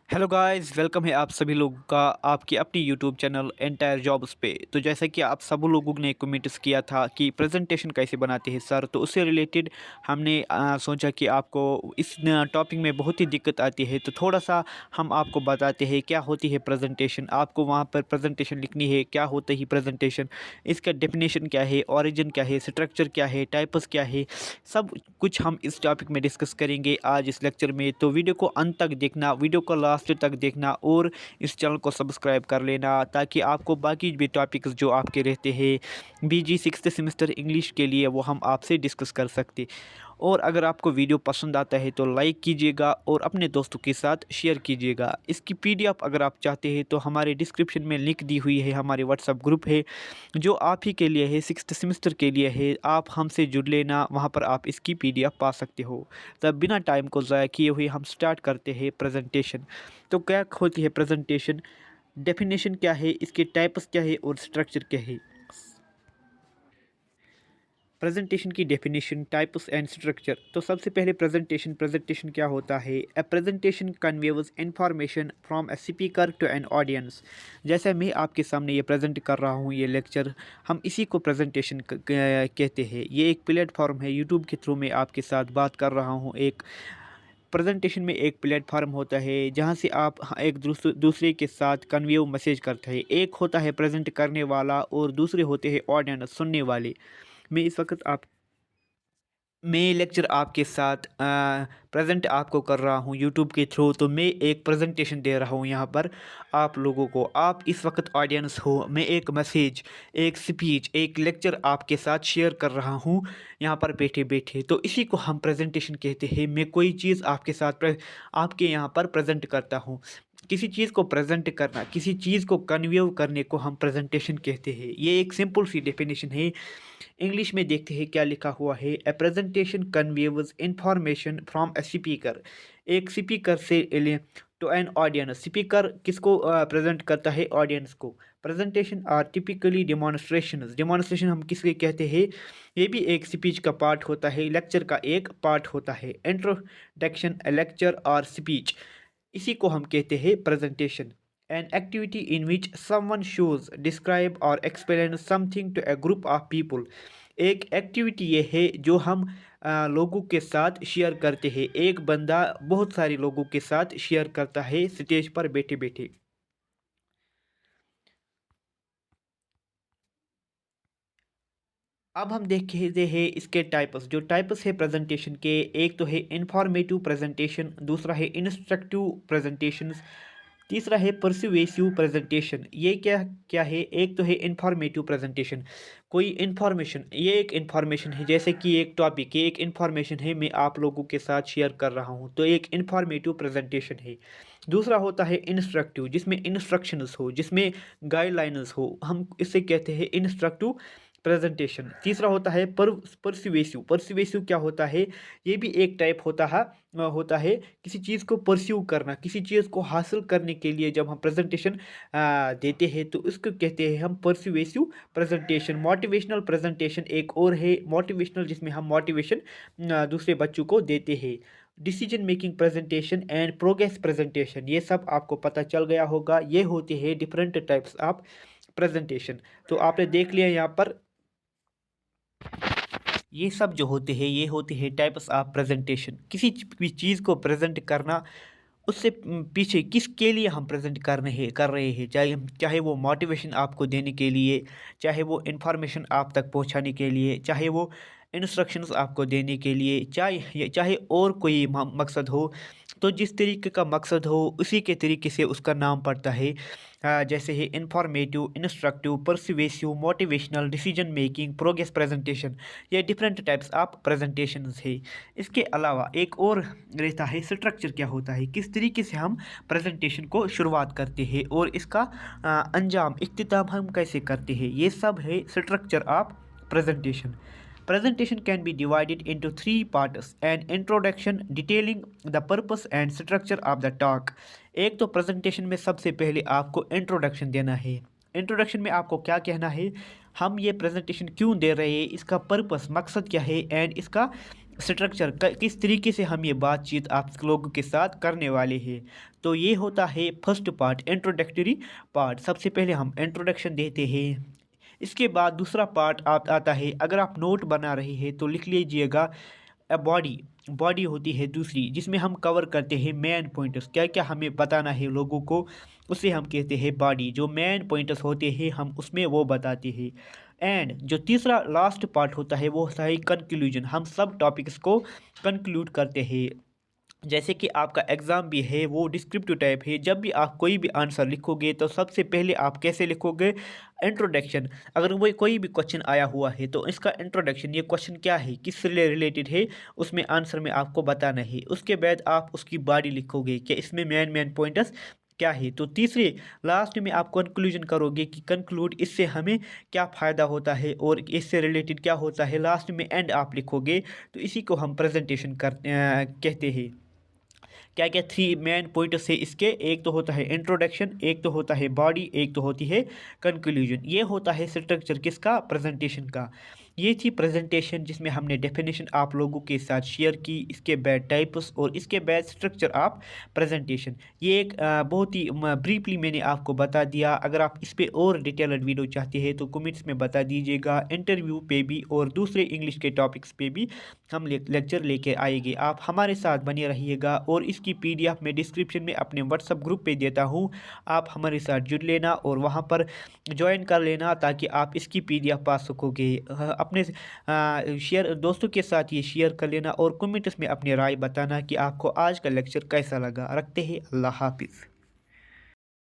Hello guys, welcome है आप सभी लोगों का आपकी अपनी यूट्यूब चैनल एंटायर जॉब्स पे। तो जैसा कि आप सब लोगों ने कमेंट्स किया था कि प्रेजेंटेशन कैसे बनाते हैं सर, तो उससे रिलेटेड हमने सोचा कि आपको इस टॉपिक में बहुत ही दिक्कत आती है, तो थोड़ा सा हम आपको बताते हैं क्या होती है प्रेजेंटेशन। आपको वहाँ पर प्रेजेंटेशन लिखनी है, क्या होता है प्रेजेंटेशन, इसका डेफिनेशन क्या है, ओरिजिन क्या है, स्ट्रक्चर क्या है, टाइप्स क्या है, सब कुछ हम इस टॉपिक में डिस्कस करेंगे आज इस लेक्चर में। तो वीडियो को अंत तक देखना, वीडियो को लास्ट तक देखना और इस चैनल को सब्सक्राइब कर लेना ताकि आपको बाकी भी टॉपिक्स जो आपके रहते हैं बीजी सिक्स्थ सेमेस्टर इंग्लिश के लिए वो हम आपसे डिस्कस कर सकते। और अगर आपको वीडियो पसंद आता है तो लाइक कीजिएगा और अपने दोस्तों के साथ शेयर कीजिएगा। इसकी पीडीएफ अगर आप चाहते हैं तो हमारे डिस्क्रिप्शन में लिंक दी हुई है, हमारे व्हाट्सएप ग्रुप है जो आप ही के लिए है, सिक्स्थ सेमेस्टर के लिए है। आप हमसे जुड़ लेना, वहाँ पर आप इसकी पीडीएफ पा सकते हो। तब बिना टाइम को ज़ाया किए हुए हम स्टार्ट करते हैं प्रेजेंटेशन। तो क्या होती है प्रेजेंटेशन, डेफिनेशन क्या है, इसके टाइप्स क्या है और स्ट्रक्चर क्या है। प्रेजेंटेशन की डेफिनेशन, टाइप्स एंड स्ट्रक्चर। तो सबसे पहले प्रेजेंटेशन क्या होता है। A presentation conveys information from a speaker to an audience. जैसे मैं आपके सामने ये प्रेजेंट कर रहा हूँ, ये लेक्चर, हम इसी को प्रेजेंटेशन कहते हैं। ये एक प्लेटफॉर्म है, यूट्यूब के थ्रू मैं आपके साथ बात कर रहा हूँ। एक प्रेजेंटेशन में एक प्लेटफॉर्म होता है जहाँ से आप एक दूसरे के साथ कन्वे मैसेज करते हैं। एक होता है प्रेजेंट करने वाला और दूसरे होते हैं ऑडियंस, सुनने वाले। मैं इस वक्त आप मैं लेक्चर आपके साथ प्रेजेंट आपको कर रहा हूँ यूट्यूब के थ्रू। तो मैं एक प्रेजेंटेशन दे रहा हूँ यहाँ पर आप लोगों को। आप इस वक्त ऑडियंस हो, मैं एक मैसेज, एक स्पीच, एक लेक्चर आपके साथ शेयर कर रहा हूँ यहाँ पर बैठे बैठे। तो इसी को हम प्रेजेंटेशन कहते हैं। मैं कोई चीज़ आपके साथ आपके यहाँ पर प्रेजेंट करता हूँ। किसी चीज़ को प्रेजेंट करना, किसी चीज़ को कन्वे करने को हम प्रेजेंटेशन कहते हैं। ये एक सिंपल सी डेफिनेशन है। इंग्लिश में देखते हैं क्या लिखा हुआ है। A presentation conveys information from a speaker. एक स्पीकर से टू एन ऑडियंस। स्पीकर किसको प्रेजेंट करता है, ऑडियंस को। Presentation are typically demonstration. Demonstration हम किसके कहते हैं, ये भी एक स्पीच का पार्ट होता है, लेक्चर का एक पार्ट होता है। इंट्रोडक्शन, लेक्चर और स्पीच, इसी को हम कहते हैं presentation. An activity in which someone shows, describe और explain something to a group of people. एक एक्टिविटी ये है जो हम लोगों के साथ शेयर करते हैं। एक बंदा बहुत सारे लोगों के साथ शेयर करता है स्टेज पर बैठे बैठे। अब हम देखते हैं इसके टाइप्स। जो टाइप्स है प्रेजेंटेशन के, एक तो है इंफॉर्मेटिव प्रेजेंटेशन, दूसरा है इंस्ट्रक्टिव प्रेजेंटेशन, तीसरा है परसुएसिव प्रेजेंटेशन। ये क्या क्या है, एक तो है इंफॉर्मेटिव प्रेजेंटेशन। कोई इन्फॉर्मेशन, ये एक इन्फॉर्मेशन है, जैसे कि एक टॉपिक, ये एक इन्फॉर्मेशन है, मैं आप लोगों के साथ शेयर कर रहा हूँ, तो एक इन्फॉर्मेटिव प्रेजेंटेशन है। दूसरा होता है इंस्ट्रक्टिव, जिसमें इंस्ट्रक्शंस हो, जिसमें गाइडलाइंस हो, हम इसे कहते हैं इंस्ट्रक्टिव प्रेजेंटेशन। तीसरा होता है परसुएसिव। परसुएसिव क्या होता है, ये भी एक टाइप होता है किसी चीज़ को परस्यू करना, किसी चीज़ को हासिल करने के लिए जब हम प्रेजेंटेशन देते हैं तो उसको कहते हैं हम परसुएसिव प्रेजेंटेशन। मोटिवेशनल प्रेजेंटेशन एक और है, मोटिवेशनल, जिसमें हम मोटिवेशन दूसरे बच्चों को देते हैं। Decision making presentation and progress presentation, ये सब आपको पता चल गया होगा। ये होते हैं डिफरेंट टाइप्स ऑफ प्रेजेंटेशन। तो आपने देख लिया यहाँ पर, ये सब जो होते हैं ये होते हैं टाइप्स ऑफ प्रेजेंटेशन। किसी भी चीज़ को प्रेजेंट करना, उससे पीछे किसके लिए हम प्रेजेंट कर रहे हैं, चाहे वो मोटिवेशन आपको देने के लिए, चाहे वो इन्फॉर्मेशन आप तक पहुंचाने के लिए, चाहे वो इंस्ट्रक्शंस आपको देने के लिए, चाहे और कोई मकसद हो। तो जिस तरीके का मकसद हो उसी के तरीके से उसका नाम पड़ता है। जैसे है informative, instructive, persuasive, motivational, decision making, progress presentation. ये डिफरेंट टाइप्स ऑफ प्रेजेंटेशंस है। इसके अलावा एक और रहता है स्ट्रक्चर। क्या होता है, किस तरीके से हम प्रेजेंटेशन को शुरुआत करते हैं और इसका अंजाम, इख्तिताम हम कैसे करते हैं, ये सब है structure of presentation. Presentation can be divided into three parts: an introduction detailing the purpose and structure of the talk। एक तो प्रेजेंटेशन में सबसे पहले आपको इंट्रोडक्शन देना है। इंट्रोडक्शन में आपको क्या कहना है, हम ये प्रेजेंटेशन क्यों दे रहे हैं, इसका पर्पस, मकसद क्या है, एंड इसका स्ट्रक्चर किस तरीके से हम ये बातचीत आप लोगों के साथ करने वाले हैं। तो ये होता है फर्स्ट पार्ट, इंट्रोडक्टरी पार्ट। सबसे पहले हम इंट्रोडक्शन देते हैं। इसके बाद दूसरा पार्ट आप आता है, अगर आप नोट बना रहे हैं तो लिख लीजिएगा बॉडी। बॉडी होती है दूसरी, जिसमें हम कवर करते हैं मेन पॉइंट्स, क्या क्या हमें बताना है लोगों को, उसे हम कहते हैं बॉडी। जो मेन पॉइंट्स होते हैं हम उसमें वो बताते हैं। एंड जो तीसरा लास्ट पार्ट होता है वो होता है कंक्लूजन। हम सब टॉपिक्स को कंक्लूड करते हैं। जैसे कि आपका एग्ज़ाम भी है वो डिस्क्रिप्टिव टाइप है। जब भी आप कोई भी आंसर लिखोगे तो सबसे पहले आप कैसे लिखोगे, इंट्रोडक्शन। अगर वो कोई भी क्वेश्चन आया हुआ है तो इसका इंट्रोडक्शन, ये क्वेश्चन क्या है, किससे रिलेटेड है, उसमें आंसर में आपको बताना है। उसके बाद आप उसकी बॉडी लिखोगे कि इसमें मेन मेन पॉइंट्स क्या है। तो तीसरे लास्ट में आप कंक्लूजन करोगे कि कंक्लूड इससे हमें क्या फ़ायदा होता है और इससे रिलेटेड क्या होता है। लास्ट में एंड आप लिखोगे। तो इसी को हम प्रेजेंटेशन कहते हैं। क्या क्या थ्री मेन पॉइंट्स है इसके, एक तो होता है इंट्रोडक्शन, एक तो होता है बॉडी, एक तो होती है कंक्लूजन। ये होता है स्ट्रक्चर किसका, प्रेजेंटेशन का। ये थी प्रेजेंटेशन जिसमें हमने डेफिनेशन आप लोगों के साथ शेयर की, इसके बाद टाइप्स और इसके बाद स्ट्रक्चर ऑफ प्रेजेंटेशन। ये एक बहुत ही ब्रीफली मैंने आपको बता दिया। अगर आप इस पे और डिटेल्ड वीडियो चाहते हैं तो कमेंट्स में बता दीजिएगा। इंटरव्यू पे भी और दूसरे इंग्लिश के टॉपिक्स पे भी हम लेक्चर लेके आएंगे। आप हमारे साथ बने रहिएगा और इसकी पीडीएफ मैं डिस्क्रिप्शन में अपने व्हाट्सएप ग्रुप पे देता हूँ। आप हमारे साथ जुड़ लेना और वहाँ पर ज्वाइन कर लेना ताकि आप इसकी पीडीएफ पा सकोगे। अपने शेयर दोस्तों के साथ ये शेयर कर लेना और कमेंट्स में अपनी राय बताना कि आपको आज का लेक्चर कैसा लगा। रखते हैं, अल्लाह हाफिज़।